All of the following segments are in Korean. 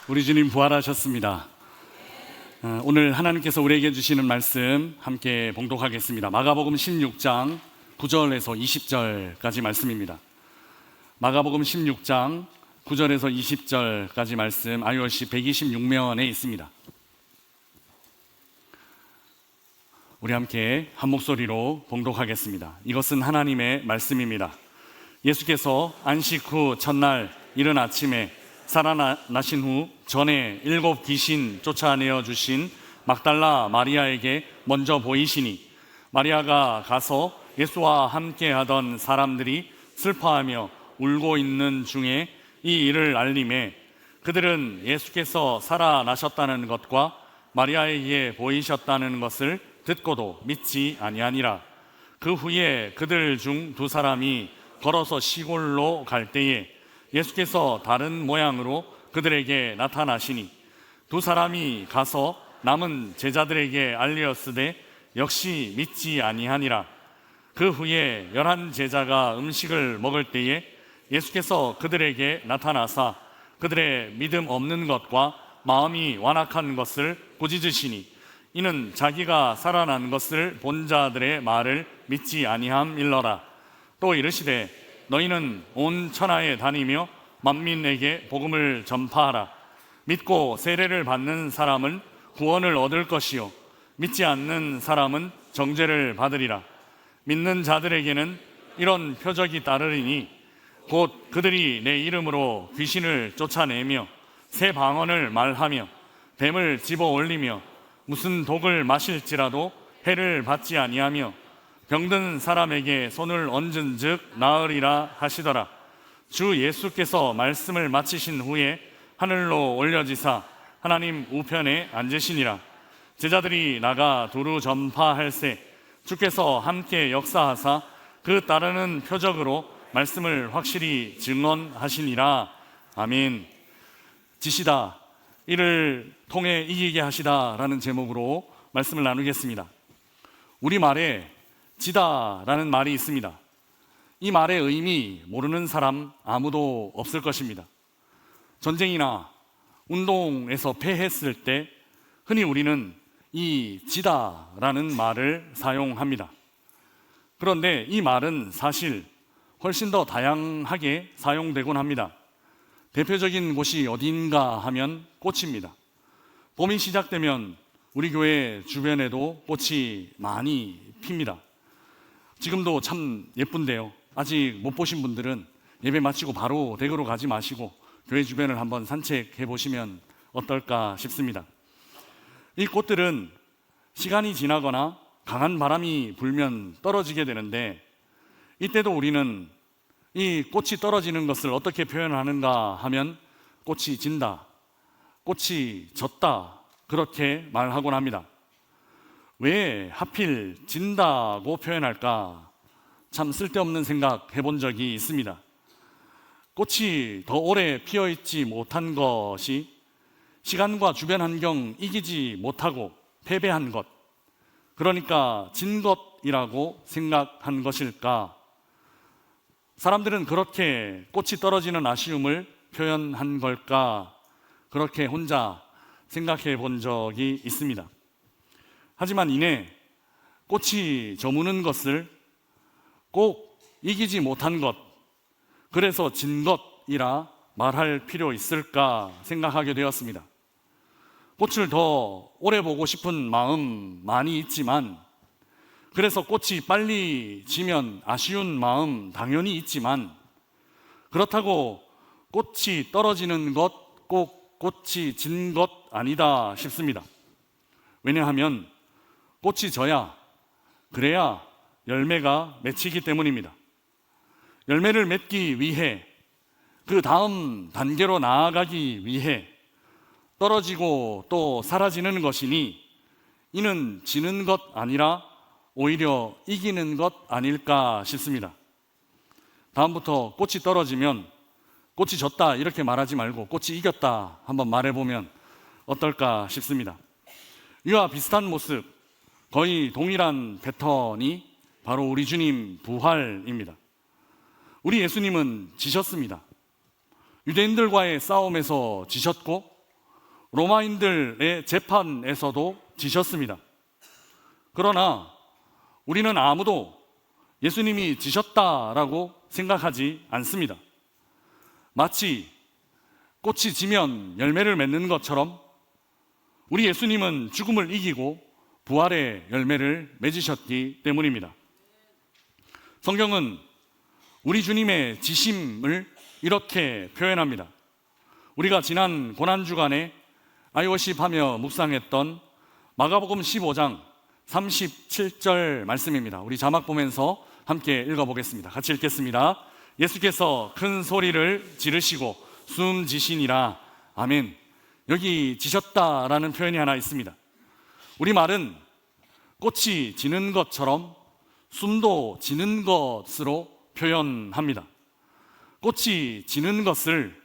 우리 주님 부활하셨습니다. 오늘 하나님께서 우리에게 주시는 말씀 함께 봉독하겠습니다. 마가복음 16장 9절에서 20절까지 말씀입니다. 마가복음 16장 9절에서 20절까지 말씀 IORC 126면에 있습니다. 우리 함께 한 목소리로 봉독하겠습니다. 이것은 하나님의 말씀입니다. 예수께서 안식 후 첫날 이른 아침에 살아나신 후 전에 7 귀신 쫓아내어 주신 막달라 마리아에게 먼저 보이시니 마리아가 가서 예수와 함께 하던 사람들이 슬퍼하며 울고 있는 중에 이 일을 알림해 그들은 예수께서 살아나셨다는 것과 마리아에게 보이셨다는 것을 듣고도 믿지 아니하니라. 그 후에 그들 중 2 사람이 걸어서 시골로 갈 때에 예수께서 다른 모양으로 그들에게 나타나시니 2 사람이 가서 남은 제자들에게 알리었으되 역시 믿지 아니하니라. 그 후에 11 제자가 음식을 먹을 때에 예수께서 그들에게 나타나사 그들의 믿음 없는 것과 마음이 완악한 것을 꾸짖으시니 이는 자기가 살아난 것을 본 자들의 말을 믿지 아니함일러라. 또 이르시되 너희는 온 천하에 다니며 만민에게 복음을 전파하라. 믿고 세례를 받는 사람은 구원을 얻을 것이요 믿지 않는 사람은 정죄를 받으리라. 믿는 자들에게는 이런 표적이 따르리니 곧 그들이 내 이름으로 귀신을 쫓아내며 새 방언을 말하며 뱀을 집어 올리며 무슨 독을 마실지라도 해를 받지 아니하며 병든 사람에게 손을 얹은 즉 나으리라 하시더라. 주 예수께서 말씀을 마치신 후에 하늘로 올려지사 하나님 우편에 앉으시니라. 제자들이 나가 두루 전파할세 주께서 함께 역사하사 그 따르는 표적으로 말씀을 확실히 증언하시니라. 아멘. 지시다, 이를 통해 이기게 하시다 라는 제목으로 말씀을 나누겠습니다. 우리말에 지다라는 말이 있습니다. 이 말의 의미 모르는 사람 아무도 없을 것입니다. 전쟁이나 운동에서 패했을 때 흔히 우리는 이 지다라는 말을 사용합니다. 그런데 이 말은 사실 훨씬 더 다양하게 사용되곤 합니다. 대표적인 곳이 어딘가 하면 꽃입니다. 봄이 시작되면 우리 교회 주변에도 꽃이 많이 핍니다. 지금도 참 예쁜데요. 아직 못 보신 분들은 예배 마치고 바로 댁으로 가지 마시고 교회 주변을 한번 산책해 보시면 어떨까 싶습니다. 이 꽃들은 시간이 지나거나 강한 바람이 불면 떨어지게 되는데 이때도 우리는 이 꽃이 떨어지는 것을 어떻게 표현하는가 하면 꽃이 진다, 꽃이 졌다 그렇게 말하곤 합니다. 왜 하필 진다고 표현할까? 참 쓸데없는 생각 해본 적이 있습니다. 꽃이 더 오래 피어있지 못한 것이 시간과 주변 환경 이기지 못하고 패배한 것, 그러니까 진 것이라고 생각한 것일까? 사람들은 그렇게 꽃이 떨어지는 아쉬움을 표현한 걸까? 그렇게 혼자 생각해 본 적이 있습니다. 하지만 이내 꽃이 저무는 것을 꼭 이기지 못한 것, 그래서 진 것이라 말할 필요 있을까 생각하게 되었습니다. 꽃을 더 오래 보고 싶은 마음 많이 있지만, 그래서 꽃이 빨리 지면 아쉬운 마음 당연히 있지만, 그렇다고 꽃이 떨어지는 것 꼭 꽃이 진 것 아니다 싶습니다. 왜냐하면 꽃이 져야, 그래야 열매가 맺히기 때문입니다. 열매를 맺기 위해, 그 다음 단계로 나아가기 위해 떨어지고 또 사라지는 것이니 이는 지는 것 아니라 오히려 이기는 것 아닐까 싶습니다. 다음부터 꽃이 떨어지면 꽃이 졌다 이렇게 말하지 말고 꽃이 이겼다 한번 말해보면 어떨까 싶습니다. 이와 비슷한 모습, 거의 동일한 패턴이 바로 우리 주님 부활입니다. 우리 예수님은 지셨습니다. 유대인들과의 싸움에서 지셨고 로마인들의 재판에서도 지셨습니다. 그러나 우리는 아무도 예수님이 지셨다라고 생각하지 않습니다. 마치 꽃이 지면 열매를 맺는 것처럼 우리 예수님은 죽음을 이기고 부활의 열매를 맺으셨기 때문입니다. 성경은 우리 주님의 지심을 이렇게 표현합니다. 우리가 지난 고난주간에 아이워십하며 묵상했던 마가복음 15장 37절 말씀입니다. 우리 자막 보면서 함께 읽어보겠습니다. 같이 읽겠습니다. 예수께서 큰 소리를 지르시고 숨 지시니라. 아멘. 여기 지셨다라는 표현이 하나 있습니다. 우리말은 꽃이 지는 것처럼 숨도 지는 것으로 표현합니다. 꽃이 지는 것을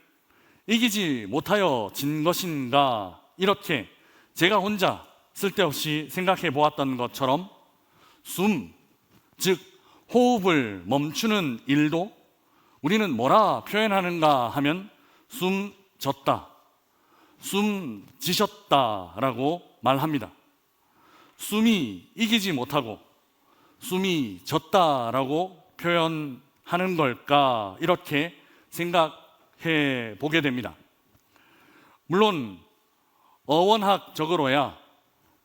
이기지 못하여 진 것인가, 이렇게 제가 혼자 쓸데없이 생각해 보았던 것처럼 숨, 즉 호흡을 멈추는 일도 우리는 뭐라 표현하는가 하면 숨 졌다, 숨 지셨다라고 말합니다. 숨이 이기지 못하고 숨이 졌다라고 표현하는 걸까, 이렇게 생각해 보게 됩니다. 물론 어원학적으로야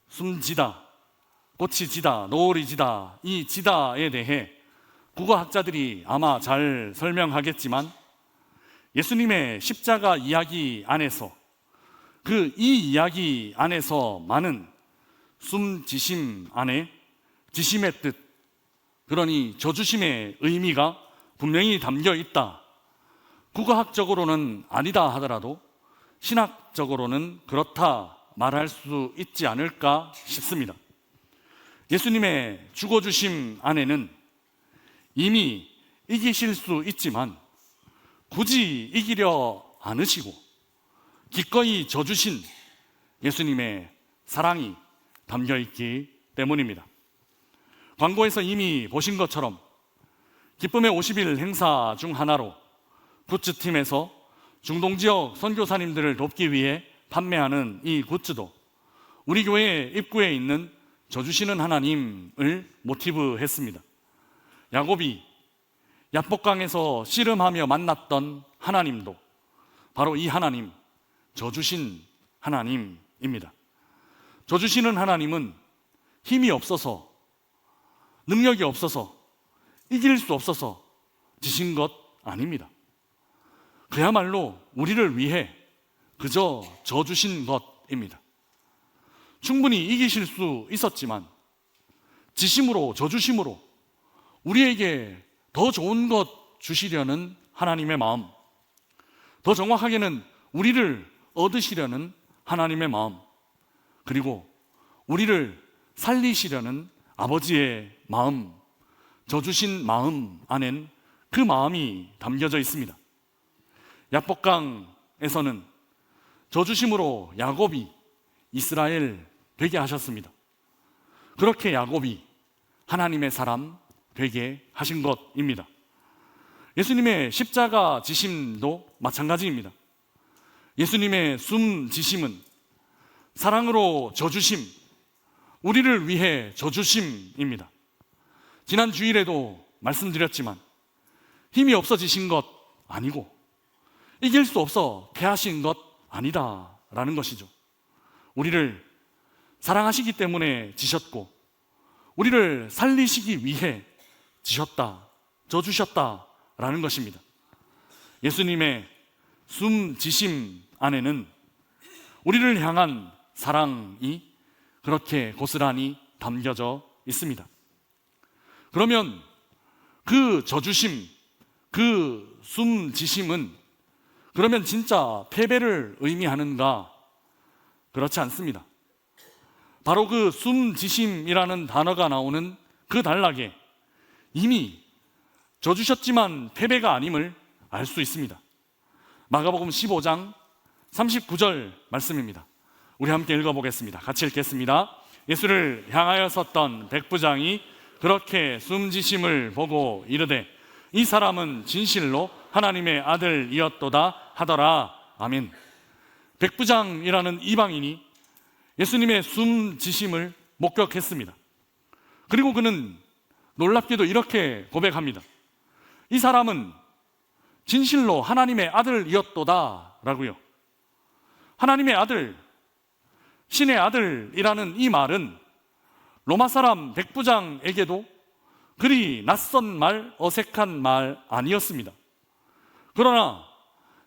숨지다, 꽃이 지다, 노을이 지다, 이 지다에 대해 국어학자들이 아마 잘 설명하겠지만 예수님의 십자가 이야기 안에서, 그 이 이야기 안에서 많은 숨지심 안에 지심의 뜻, 그러니 저주심의 의미가 분명히 담겨 있다. 국어학적으로는 아니다 하더라도 신학적으로는 그렇다 말할 수 있지 않을까 싶습니다. 예수님의 죽어주심 안에는 이미 이기실 수 있지만 굳이 이기려 않으시고 기꺼이 져주신 예수님의 사랑이 담겨 있기 때문입니다. 광고에서 이미 보신 것처럼 기쁨의 50일 행사 중 하나로 굿즈팀에서 중동 지역 선교사님들을 돕기 위해 판매하는 이 굿즈도 우리 교회 입구에 있는 져주시는 하나님을 모티브 했습니다. 야곱이 야복강에서 씨름하며 만났던 하나님도 바로 이 하나님, 져주신 하나님입니다. 져주시는 하나님은 힘이 없어서, 능력이 없어서, 이길 수 없어서 지신 것 아닙니다. 그야말로 우리를 위해 그저 져주신 것입니다. 충분히 이기실 수 있었지만 지심으로, 져주심으로 우리에게 더 좋은 것 주시려는 하나님의 마음, 더 정확하게는 우리를 얻으시려는 하나님의 마음, 그리고 우리를 살리시려는 아버지의 마음, 져주신 마음 안엔 그 마음이 담겨져 있습니다. 야복강에서는 져주심으로 야곱이 이스라엘 되게 하셨습니다. 그렇게 야곱이 하나님의 사람 되게 하신 것입니다. 예수님의 십자가 지심도 마찬가지입니다. 예수님의 숨 지심은 사랑으로 져주심, 우리를 위해 져주심입니다. 지난 주일에도 말씀드렸지만 힘이 없어지신 것 아니고 이길 수 없어 패하신 것 아니다라는 것이죠. 우리를 사랑하시기 때문에 지셨고 우리를 살리시기 위해 지셨다, 져주셨다라는 것입니다. 예수님의 숨지심 안에는 우리를 향한 사랑이 그렇게 고스란히 담겨져 있습니다. 그러면 그 져주심, 그 숨지심은 그러면 진짜 패배를 의미하는가? 그렇지 않습니다. 바로 그 숨지심이라는 단어가 나오는 그 단락에 이미 져주셨지만 패배가 아님을 알 수 있습니다. 마가복음 15장 39절 말씀입니다. 우리 함께 읽어보겠습니다. 같이 읽겠습니다. 예수를 향하여 섰던 백부장이 그렇게 숨지심을 보고 이르되 이 사람은 진실로 하나님의 아들이었도다 하더라. 아멘. 백부장이라는 이방인이 예수님의 숨지심을 목격했습니다. 그리고 그는 놀랍게도 이렇게 고백합니다. 이 사람은 진실로 하나님의 아들이었도다 라고요. 하나님의 아들, 신의 아들이라는 이 말은 로마 사람 백부장에게도 그리 낯선 말, 어색한 말 아니었습니다. 그러나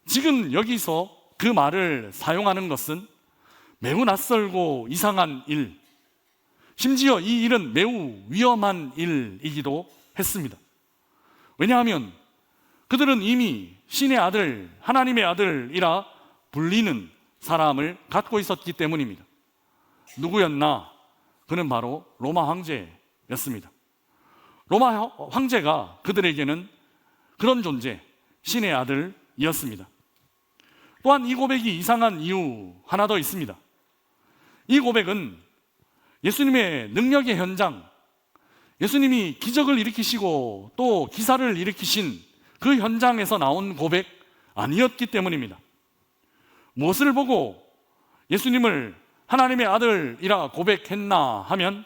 지금 여기서 그 말을 사용하는 것은 매우 낯설고 이상한 일, 심지어 이 일은 매우 위험한 일이기도 했습니다. 왜냐하면 그들은 이미 신의 아들, 하나님의 아들이라 불리는 사람을 갖고 있었기 때문입니다. 누구였나? 그는 바로 로마 황제였습니다. 로마 황제가 그들에게는 그런 존재, 신의 아들이었습니다. 또한 이 고백이 이상한 이유 하나 더 있습니다. 이 고백은 예수님의 능력의 현장, 예수님이 기적을 일으키시고 또 기사를 일으키신 그 현장에서 나온 고백 아니었기 때문입니다. 무엇을 보고 예수님을 하나님의 아들이라 고백했나 하면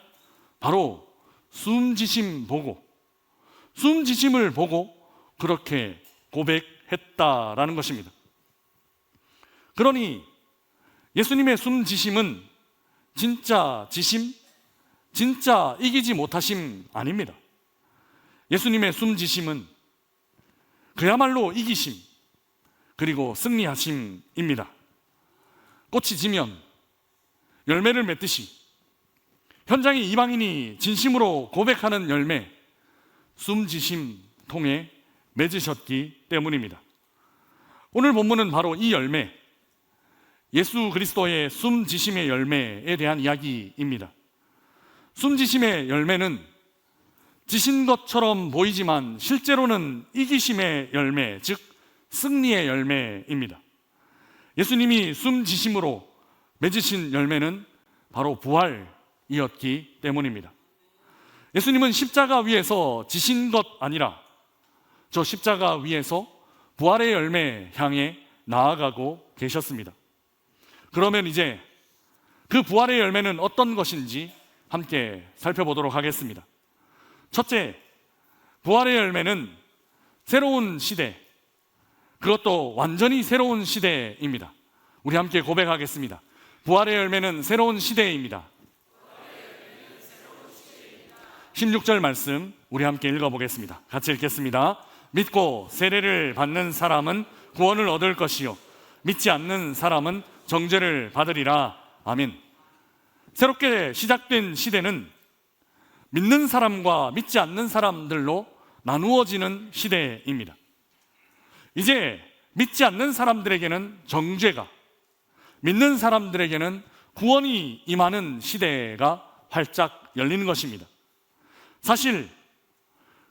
바로 숨지심 보고, 숨지심을 보고 그렇게 고백했다라는 것입니다. 그러니 예수님의 숨지심은 진짜 지심, 진짜 이기지 못하심 아닙니다. 예수님의 숨지심은 그야말로 이기심, 그리고 승리하심입니다. 꽃이 지면 열매를 맺듯이 현장의 이방인이 진심으로 고백하는 열매, 숨지심 통해 맺으셨기 때문입니다. 오늘 본문은 바로 이 열매, 예수 그리스도의 숨지심의 열매에 대한 이야기입니다. 숨지심의 열매는 지신 것처럼 보이지만 실제로는 이기심의 열매, 즉 승리의 열매입니다. 예수님이 숨지심으로 맺으신 열매는 바로 부활이었기 때문입니다. 예수님은 십자가 위에서 지신 것 아니라 저 십자가 위에서 부활의 열매 향해 나아가고 계셨습니다. 그러면 이제 그 부활의 열매는 어떤 것인지 함께 살펴보도록 하겠습니다. 첫째, 부활의 열매는 새로운 시대, 그것도 완전히 새로운 시대입니다. 우리 함께 고백하겠습니다. 부활의 열매는 새로운 시대입니다. 16절 말씀 우리 함께 읽어보겠습니다. 같이 읽겠습니다. 믿고 세례를 받는 사람은 구원을 얻을 것이요 믿지 않는 사람은 정죄를 받으리라. 아멘. 새롭게 시작된 시대는 믿는 사람과 믿지 않는 사람들로 나누어지는 시대입니다. 이제 믿지 않는 사람들에게는 정죄가, 믿는 사람들에게는 구원이 임하는 시대가 활짝 열리는 것입니다. 사실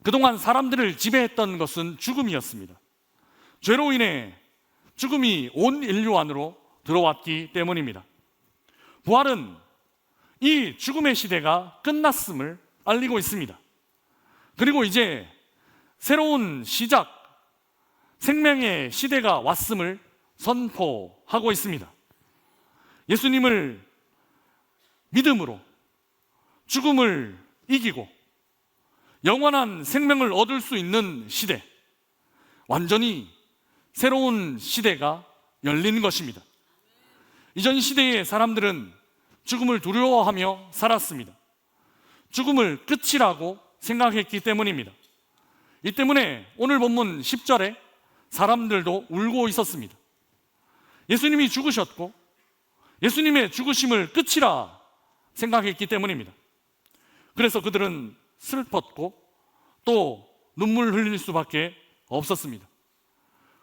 그동안 사람들을 지배했던 것은 죽음이었습니다. 죄로 인해 죽음이 온 인류 안으로 들어왔기 때문입니다. 부활은 이 죽음의 시대가 끝났음을 알리고 있습니다. 그리고 이제 새로운 시작, 생명의 시대가 왔음을 선포하고 있습니다. 예수님을 믿음으로 죽음을 이기고 영원한 생명을 얻을 수 있는 시대, 완전히 새로운 시대가 열리는 것입니다. 이전 시대의 사람들은 죽음을 두려워하며 살았습니다. 죽음을 끝이라고 생각했기 때문입니다. 이 때문에 오늘 본문 10절에 사람들도 울고 있었습니다. 예수님이 죽으셨고 예수님의 죽으심을 끝이라 생각했기 때문입니다. 그래서 그들은 슬펐고 또 눈물 흘릴 수밖에 없었습니다.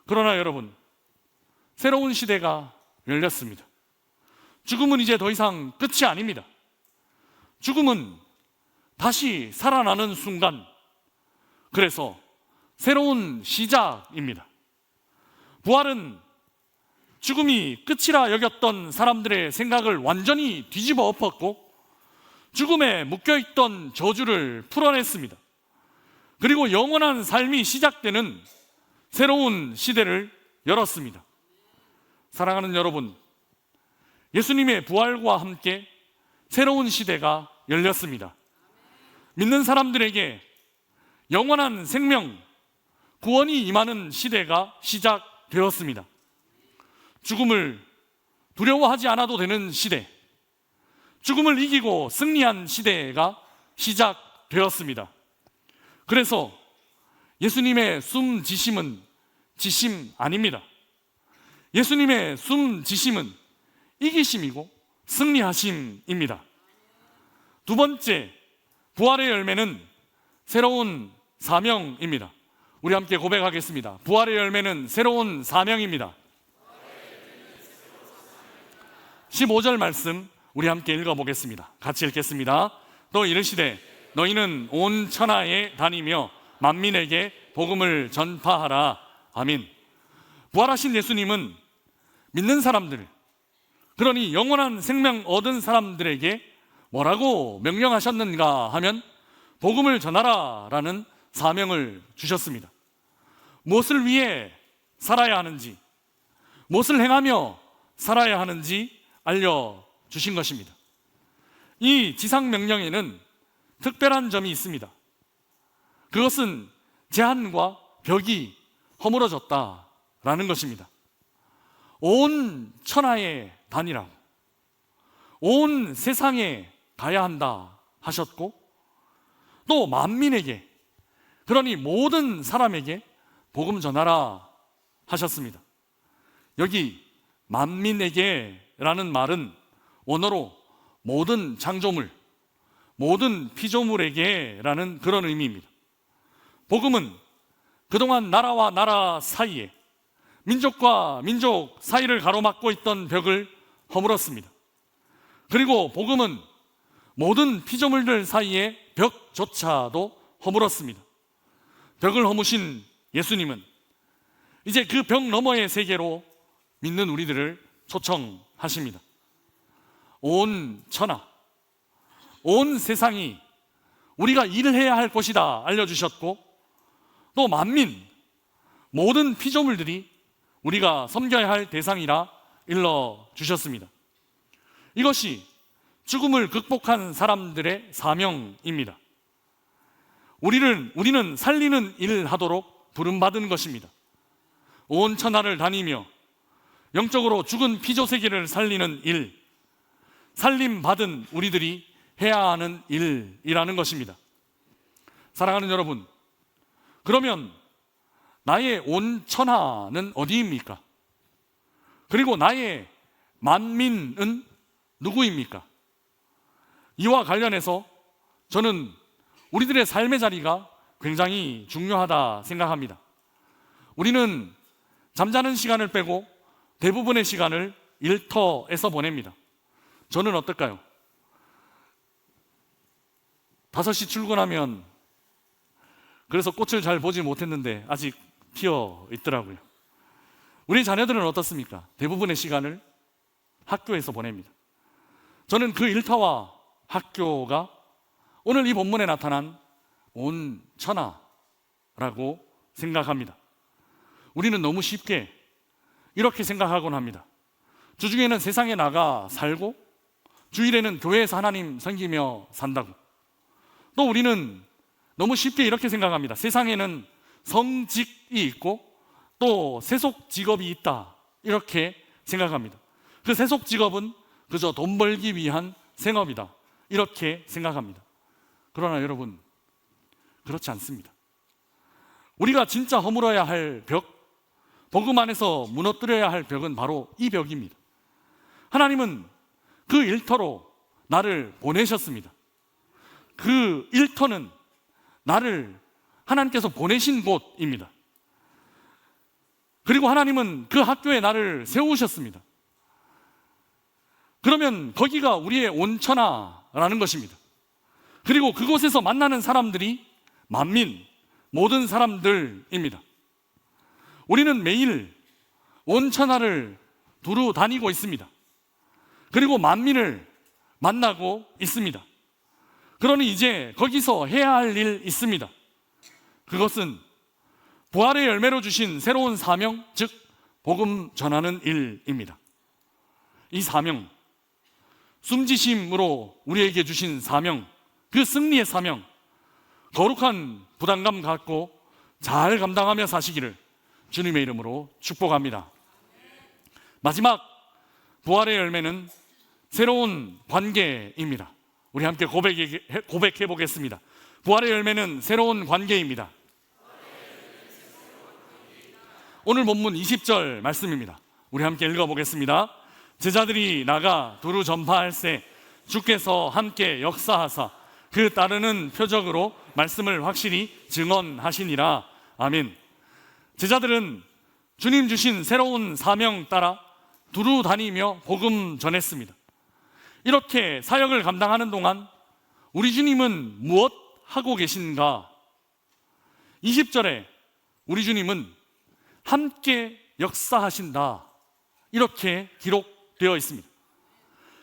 그러나 여러분, 새로운 시대가 열렸습니다. 죽음은 이제 더 이상 끝이 아닙니다. 죽음은 다시 살아나는 순간, 그래서 새로운 시작입니다. 부활은 죽음이 끝이라 여겼던 사람들의 생각을 완전히 뒤집어 엎었고 죽음에 묶여있던 저주를 풀어냈습니다. 그리고 영원한 삶이 시작되는 새로운 시대를 열었습니다. 사랑하는 여러분, 예수님의 부활과 함께 새로운 시대가 열렸습니다. 믿는 사람들에게 영원한 생명, 구원이 임하는 시대가 시작되었습니다. 죽음을 두려워하지 않아도 되는 시대, 죽음을 이기고 승리한 시대가 시작되었습니다. 그래서 예수님의 숨지심은 지심 아닙니다. 예수님의 숨지심은 이기심이고 승리하심입니다. 두 번째, 부활의 열매는 새로운 사명입니다. 우리 함께 고백하겠습니다. 부활의 열매는 새로운 사명입니다. 15절 말씀 우리 함께 읽어보겠습니다. 같이 읽겠습니다. 또 이르시되 너희는 온 천하에 다니며 만민에게 복음을 전파하라. 아멘. 부활하신 예수님은 믿는 사람들, 그러니 영원한 생명 얻은 사람들에게 뭐라고 명령하셨는가 하면 복음을 전하라 라는 사명을 주셨습니다. 무엇을 위해 살아야 하는지, 무엇을 행하며 살아야 하는지 알려주신 것입니다. 이 지상명령에는 특별한 점이 있습니다. 그것은 제한과 벽이 허물어졌다라는 것입니다. 온 천하에 다니라고, 온 세상에 가야 한다 하셨고, 또 만민에게, 그러니 모든 사람에게 복음 전하라 하셨습니다. 여기 만민에게 라는 말은 원어로 모든 창조물, 모든 피조물에게 라는 그런 의미입니다. 복음은 그동안 나라와 나라 사이에, 민족과 민족 사이를 가로막고 있던 벽을 허물었습니다. 그리고 복음은 모든 피조물들 사이의 벽조차도 허물었습니다. 벽을 허무신 예수님은 이제 그 벽 너머의 세계로 믿는 우리들을 초청하십니다. 온 천하, 온 세상이 우리가 일을 해야 할 곳이다 알려주셨고, 또 만민, 모든 피조물들이 우리가 섬겨야 할 대상이라 일러주셨습니다. 이것이 죽음을 극복한 사람들의 사명입니다. 우리는 살리는 일을 하도록 부름받은 것입니다. 온 천하를 다니며 영적으로 죽은 피조세계를 살리는 일, 살림받은 우리들이 해야 하는 일이라는 것입니다. 사랑하는 여러분, 그러면 나의 온 천하는 어디입니까? 그리고 나의 만민은 누구입니까? 이와 관련해서 저는 우리들의 삶의 자리가 굉장히 중요하다 생각합니다. 우리는 잠자는 시간을 빼고 대부분의 시간을 일터에서 보냅니다. 저는 어떨까요? 5시 출근하면, 그래서 꽃을 잘 보지 못했는데 아직 피어 있더라고요. 우리 자녀들은 어떻습니까? 대부분의 시간을 학교에서 보냅니다. 저는 그 일터와 학교가 오늘 이 본문에 나타난 온 천하라고 생각합니다. 우리는 너무 쉽게 이렇게 생각하곤 합니다. 주중에는 세상에 나가 살고 주일에는 교회에서 하나님 섬기며 산다고. 또 우리는 너무 쉽게 이렇게 생각합니다. 세상에는 성직이 있고 또 세속 직업이 있다, 이렇게 생각합니다. 그 세속 직업은 그저 돈 벌기 위한 생업이다, 이렇게 생각합니다. 그러나 여러분, 그렇지 않습니다. 우리가 진짜 허물어야 할 벽, 복음 안에서 무너뜨려야 할 벽은 바로 이 벽입니다. 하나님은 그 일터로 나를 보내셨습니다. 그 일터는 나를 하나님께서 보내신 곳입니다. 그리고 하나님은 그 학교에 나를 세우셨습니다. 그러면 거기가 우리의 온천하라는 것입니다. 그리고 그곳에서 만나는 사람들이 만민, 모든 사람들입니다. 우리는 매일 온천하를 두루 다니고 있습니다. 그리고 만민을 만나고 있습니다. 그러니 이제 거기서 해야 할 일 있습니다. 그것은 부활의 열매로 주신 새로운 사명, 즉 복음 전하는 일입니다. 이 사명, 숨지심으로 우리에게 주신 사명, 그 승리의 사명, 거룩한 부담감 갖고 잘 감당하며 사시기를 주님의 이름으로 축복합니다. 마지막 부활의 열매는 새로운 관계입니다. 우리 함께 고백해 보겠습니다. 부활의 열매는 새로운 관계입니다. 오늘 본문 20절 말씀입니다. 우리 함께 읽어보겠습니다. 제자들이 나가 두루 전파할세 주께서 함께 역사하사 그 따르는 표적으로 말씀을 확실히 증언하시니라. 아멘. 제자들은 주님 주신 새로운 사명 따라 두루 다니며 복음 전했습니다. 이렇게 사역을 감당하는 동안 우리 주님은 무엇 하고 계신가? 20절에 우리 주님은 함께 역사하신다, 이렇게 기록되어 있습니다.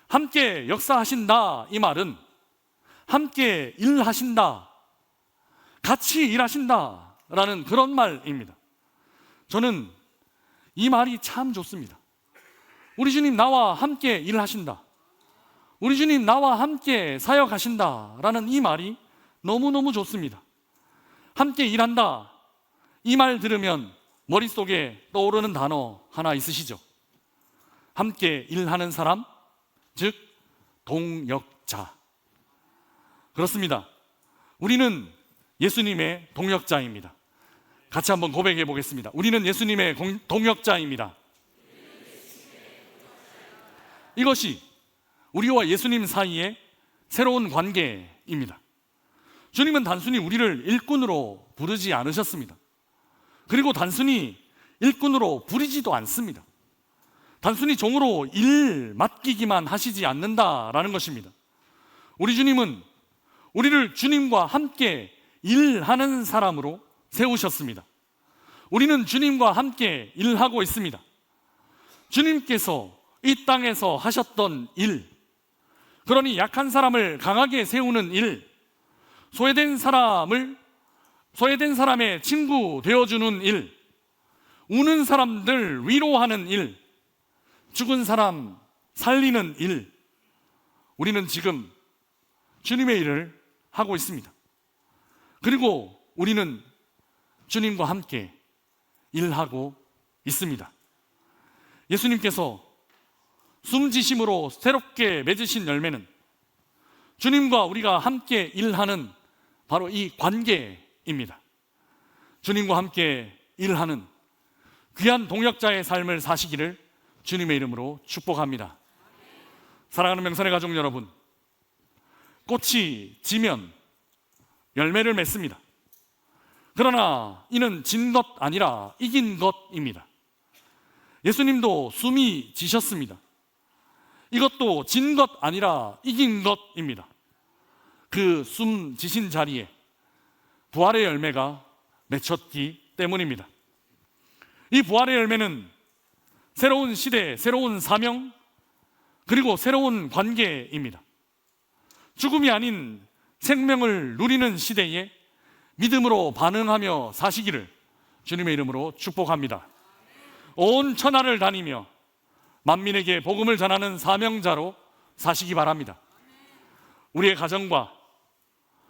함께 역사하신다, 이 말은 함께 일하신다, 같이 일하신다 라는 그런 말입니다. 저는 이 말이 참 좋습니다. 우리 주님 나와 함께 일하신다, 우리 주님 나와 함께 사역하신다 라는 이 말이 너무너무 좋습니다. 함께 일한다, 이 말 들으면 머릿속에 떠오르는 단어 하나 있으시죠? 함께 일하는 사람, 즉 동역자. 그렇습니다. 우리는 예수님의 동역자입니다. 같이 한번 고백해 보겠습니다. 우리는 예수님의 동역자입니다. 이것이 우리와 예수님 사이의 새로운 관계입니다. 주님은 단순히 우리를 일꾼으로 부르지 않으셨습니다. 그리고 단순히 일꾼으로 부리지도 않습니다. 단순히 종으로 일 맡기기만 하시지 않는다라는 것입니다. 우리 주님은 우리를 주님과 함께 일하는 사람으로 세우셨습니다. 우리는 주님과 함께 일하고 있습니다. 주님께서 이 땅에서 하셨던 일, 그러니 약한 사람을 강하게 세우는 일, 소외된 사람의 친구 되어주는 일, 우는 사람들 위로하는 일, 죽은 사람 살리는 일, 우리는 지금 주님의 일을 하고 있습니다. 그리고 우리는 주님과 함께 일하고 있습니다. 예수님께서 숨지심으로 새롭게 맺으신 열매는 주님과 우리가 함께 일하는 바로 이 관계입니다. 주님과 함께 일하는 귀한 동역자의 삶을 사시기를 주님의 이름으로 축복합니다. 사랑하는 명선의 가족 여러분, 꽃이 지면 열매를 맺습니다. 그러나 이는 진 것 아니라 이긴 것입니다. 예수님도 숨이 지셨습니다. 이것도 진 것 아니라 이긴 것입니다. 그 숨 지신 자리에 부활의 열매가 맺혔기 때문입니다. 이 부활의 열매는 새로운 시대, 새로운 사명, 그리고 새로운 관계입니다. 죽음이 아닌 생명을 누리는 시대에 믿음으로 반응하며 사시기를 주님의 이름으로 축복합니다. 온 천하를 다니며 만민에게 복음을 전하는 사명자로 사시기 바랍니다. 우리의 가정과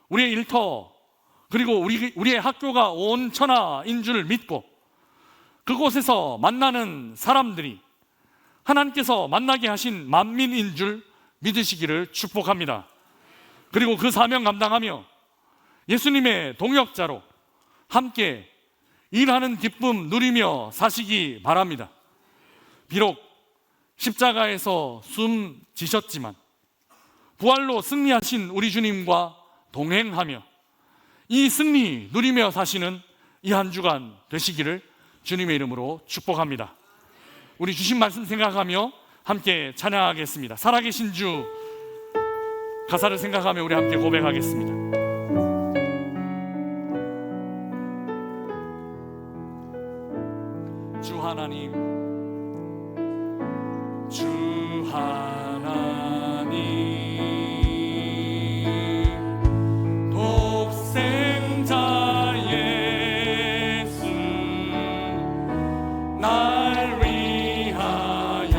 우리의 일터, 그리고 우리의 학교가 온 천하인 줄 믿고 그곳에서 만나는 사람들이 하나님께서 만나게 하신 만민인 줄 믿으시기를 축복합니다. 그리고 그 사명 감당하며 예수님의 동역자로 함께 일하는 기쁨 누리며 사시기 바랍니다. 비록 십자가에서 숨 지셨지만 부활로 승리하신 우리 주님과 동행하며 이 승리 누리며 사시는 이 한 주간 되시기를 주님의 이름으로 축복합니다. 우리 주신 말씀 생각하며 함께 찬양하겠습니다. 살아계신 주 가사를 생각하며 우리 함께 고백하겠습니다. 주 하나님, 주 하나님, 독생자 예수 날 위하여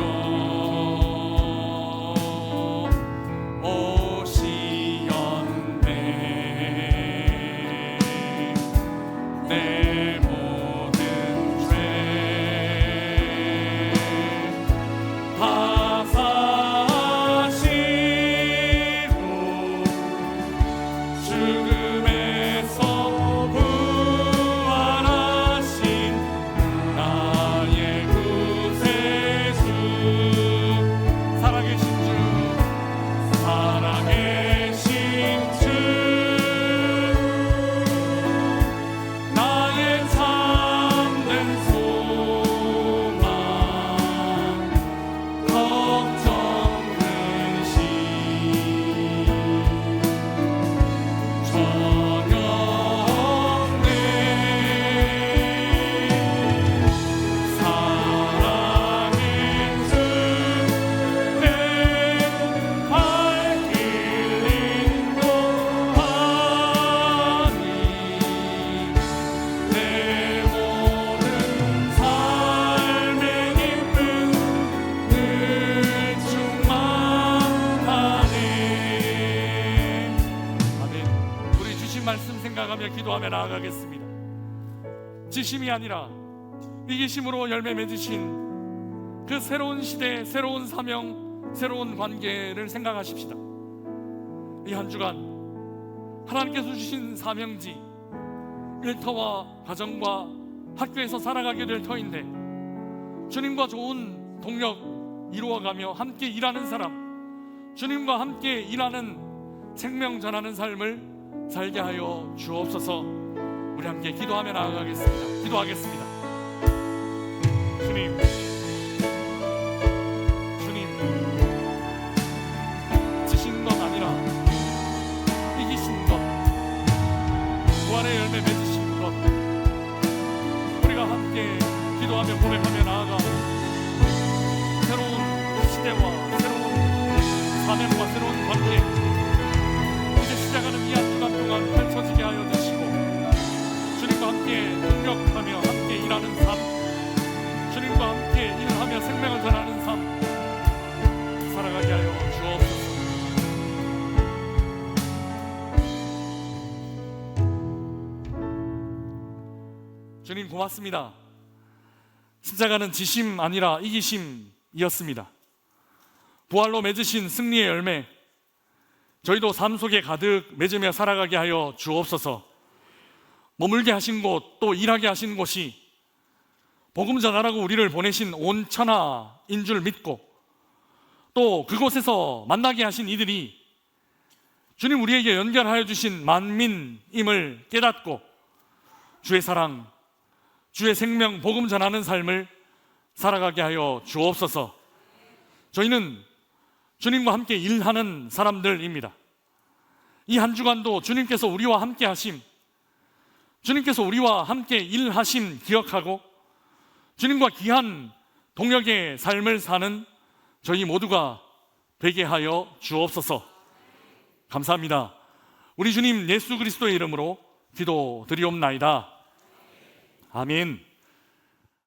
고백하며 기도하며 나아가겠습니다. 지심이 아니라 이기심으로 열매 맺으신 그 새로운 시대, 새로운 사명, 새로운 관계를 생각하십시다. 이 한 주간 하나님께서 주신 사명지, 일터와 가정과 학교에서 살아가게 될 터인데 주님과 좋은 동력 이루어가며 함께 일하는 사람, 주님과 함께 일하는 생명 전하는 삶을 살게 하여 주옵소서. 우리 함께 기도하며 나아가겠습니다. 기도하겠습니다. 주님, 지신 것 아니라 이기신 것, 부활의 열매 맺으신 것, 우리가 함께 기도하며 고백하며 나아가 새로운 시대와 새로운 사명과 새로운 관계, 이제 시작하는 이 한 주간 동안 펼쳐지게 하여 주시고 주님과 함께 동력하며 함께 일하는 삶, 주님과 함께 일하며 생명을 전하는 삶 살아가게 하여 주옵소서. 주님 고맙습니다. 십자가는 지심 아니라 이기심이었습니다. 부활로 맺으신 승리의 열매, 저희도 삶 속에 가득 맺으며 살아가게 하여 주옵소서. 머물게 하신 곳, 또 일하게 하신 곳이 복음 전하라고 우리를 보내신 온 천하인 줄 믿고, 또 그곳에서 만나게 하신 이들이 주님 우리에게 연결하여 주신 만민임을 깨닫고 주의 사랑, 주의 생명, 복음 전하는 삶을 살아가게 하여 주옵소서. 저희는 주님과 함께 일하는 사람들입니다. 이 한 주간도 주님께서 우리와 함께 하심, 주님께서 우리와 함께 일하심 기억하고 주님과 귀한 동역의 삶을 사는 저희 모두가 되게 하여 주옵소서. 감사합니다. 우리 주님 예수 그리스도의 이름으로 기도드리옵나이다. 아멘.